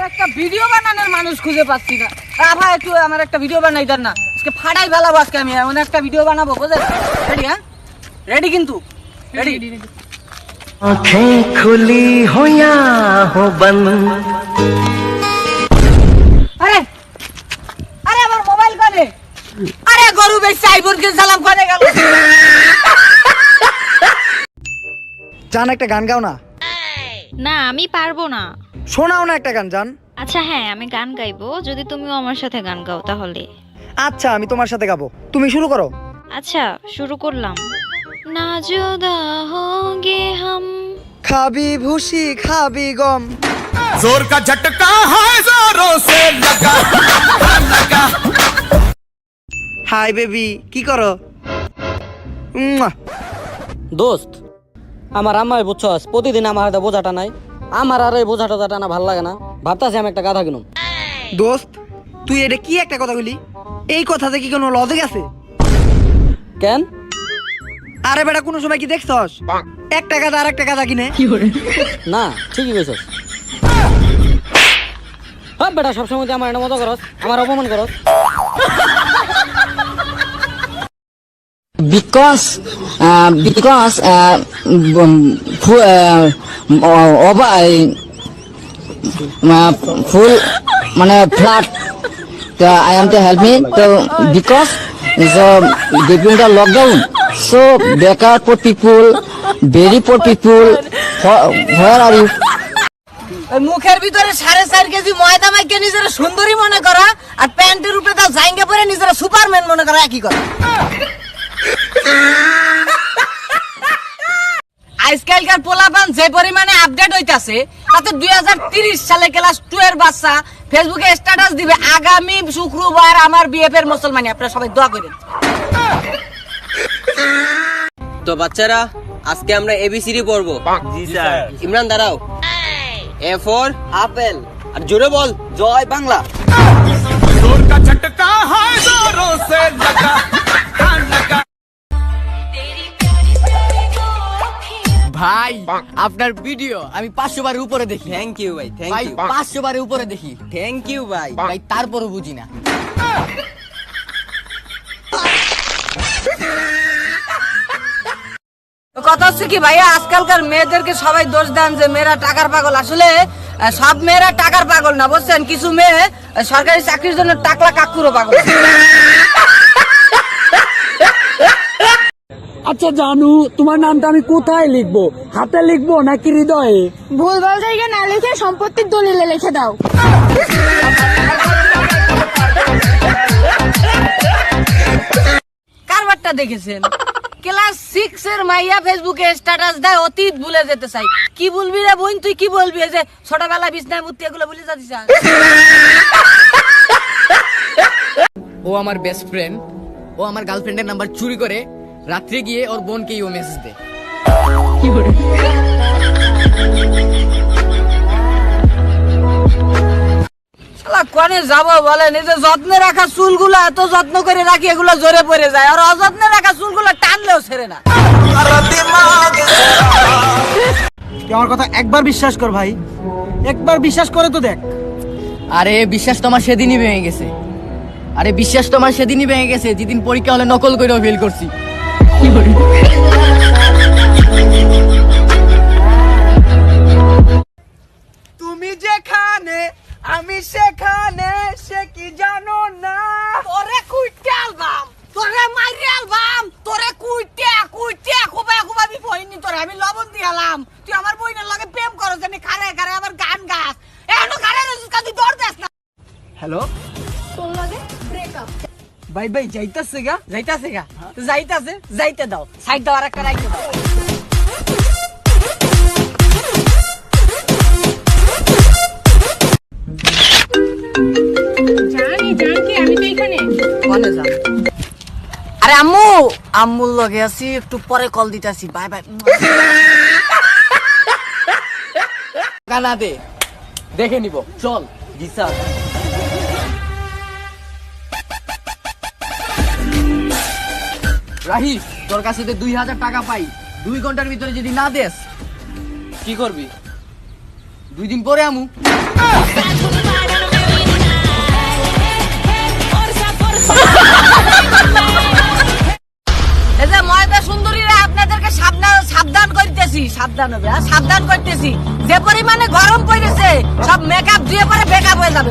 একটা ভিডিও বানানোর মানুষ খুঁজে পাচ্ছি না। ভাই একটু আমার একটা ভিডিও বানাই দেন না, আজকে ফাড়াই ফেলাবো। আজকে আমি এমন একটা ভিডিও বানাবো, বুঝলেন? রেডি? হ্যাঁ রেডি, কিন্তু রেডি। आँखें खुली हो या हो बंद। আরে আরে আমার মোবাইল কানে। আরে গরু বেশ আইফোনকে সালাম করে গেল। জান একটা গান গাও না। না আমি পারবো না। শোনাও না একটা গান জান। আচ্ছা হ্যাঁ আমি গান গাইবো যদি তুমিও আমার সাথে গান গাও তাহলে। আচ্ছা আমি তোমার সাথে গাবো, তুমি শুরু করো। আচ্ছা শুরু করলাম। না জুদা হোগে হাম। খাবি ভুসি খাবি গম। जोर का झटका है जोरों से लगा लगा। হাই বেবি কি করো? দোস্ত আমার আম্মাই বুঝছস প্রতিদিন আমার হাতে বোঝাটা নাই, আমার আর এই বোঝাটা টানা ভাল লাগে না, ভাবতাছি আমি একটা গাধা কিনুম। দোস্ত তুই এটা কি একটা কথা বলি? এই কথাতে কি কোনো লজিক আছে? কেন? আরে বেটা কোনো সময় কি দেখছস একটা গাদা আর একটা গাদা কিনে? না ঠিকই কইছস। হ্যাঁ বেটা সবসময় তুই আমার এটা মতো করস, আমার অপমান করস। because full মানে flat I am to help me to because so during the lockdown so better poor people very poor people where are you? মুখের ভিতরে 4.5 কেজি ময়দা মাইকে নিজেরা সুন্দরী মনে করা আর প্যান্টের উপরে তাও জাঙ্গা পরে নিজেরা সুপারম্যান মনে করা একই কথা। আজকালকার পোলাপান যে পরিমাণে আপডেট হইতাছে তাতে 2030 সালে ক্লাস 2 এর বাচ্চা ফেসবুকে স্ট্যাটাস দিবে আগামী শুক্রবার আমার বিএফ এর মুসলমানি। আপনারা সবাই দোয়া করেন। তো বাচ্চারা আজকে আমরা এবিসিডি পড়বো। জি স্যার। ইমরান দাঁড়াও। এ ফর আপেল, আর জোরে বল জয় বাংলা। जोर का झटका है जोरों से लगा लगा। ভাই আপনার ভিডিও আমি 500 বারের উপরে দেখি। থ্যাংক ইউ ভাই, থ্যাংক ভাই ইউ। 500 বারের উপরে দেখি। থ্যাংক ইউ ভাই। ভাই তারপরও বুঝি না। কথা হচ্ছে কি ভাইয়া, আজকালকার মেয়েদেরকে সবাই দোষ দেন যে মেয়েরা টাকার পাগল। আসলে সব মেয়েরা টাকার পাগল না, বুঝছেন? কিছু মেয়ে সরকারি চাকরির জন্য টাকলা কাকুরও পাগল। আচ্ছা জানু তোমার নামটা আমি কোথায় লিখবো, হাতে লিখবো নাকি হৃদয়ে? ভুলভাল জায়গায় না লিখে সম্পত্তির দলিলে লিখে দাও। কারবারটা দেখেছেন? ক্লাস 6 এর মাইয়া ফেসবুকে স্ট্যাটাস দেয় অতীত ভুলে যেতে চাই। কি বলবি রে বোন, তুই কি বলবি? এই যে ছোটবেলা বিছনায় মুতি এগুলো ভুলে যাচ্ছিস। ও আমার বেস্ট ফ্রেন্ড, ও আমার গার্লফ্রেন্ডের নাম্বার চুরি করে রাত্রে গিয়ে ওর বোনকেই ও মেসেজ দেয়। শালা কোনে যাবো বলেন? এই যে যত্নে রাখা চুলগুলো এত যত্ন করে রাখি, এগুলো জোরে পড়ে যায়, আর অযত্নে রাখা চুলগুলো টানলেও ছেড়ে না। তুই আমার কথা একবার বিশ্বাস কর ভাই, একবার বিশ্বাস করে তো দেখ। আরে বিশ্বাস তোমার সেদিনই ভেঙে গেছে। আরে বিশ্বাস তোমার সেদিনই ভেঙে গেছে যেদিন পরীক্ষা হলে নকল করেও ফেল করছি। তুমি যেখানে আমি সেখানে, সে কি জানো না? তোরে কুইতে অ্যালবাম, তোরে মাইরে অ্যালবাম, তোরে কুইতে কুইতে খুবাই খুবাই আমি বইনি, তোরে আমি লবণ দিয়ালাম। তুই আমার বইনের লগে প্রেম করছ, জানি খারে খারে আবার গান গাস। এখনো খারে রসিস কাদি দৌড় দেস না। হ্যালো তোর লাগে ব্রেকআপ। ভাই ভাই যাইতাছে গা, যাইতাছে গা, যাইতাছে, যাইতে দাও, সাইড দাও, আর একটা রাইতে দাও। জানি জানকি আমি তো এখানে। কোনে যান? আরে আম্মু, আম্মুর লগে আছি, একটু পরে কল দিতাছি। Bye bye. কানা দে, দেখে নিব চল। জি স্যার। রাহি তোর কাছে তো 2000 টাকা পাই, 2 ঘন্টার ভিতরে যদি না দেস কি করবি? 2 দিন পরে আমু। এই যে ময়দা সুন্দরীরা আপনাদেরকে সাবধান করতেছি, সাবধান হবে, সাবধান করতেছি, যে পরিমাণে গরম পড়েছে সব মেকআপ দিয়ে পরে বেকআপ হয়ে যাবে।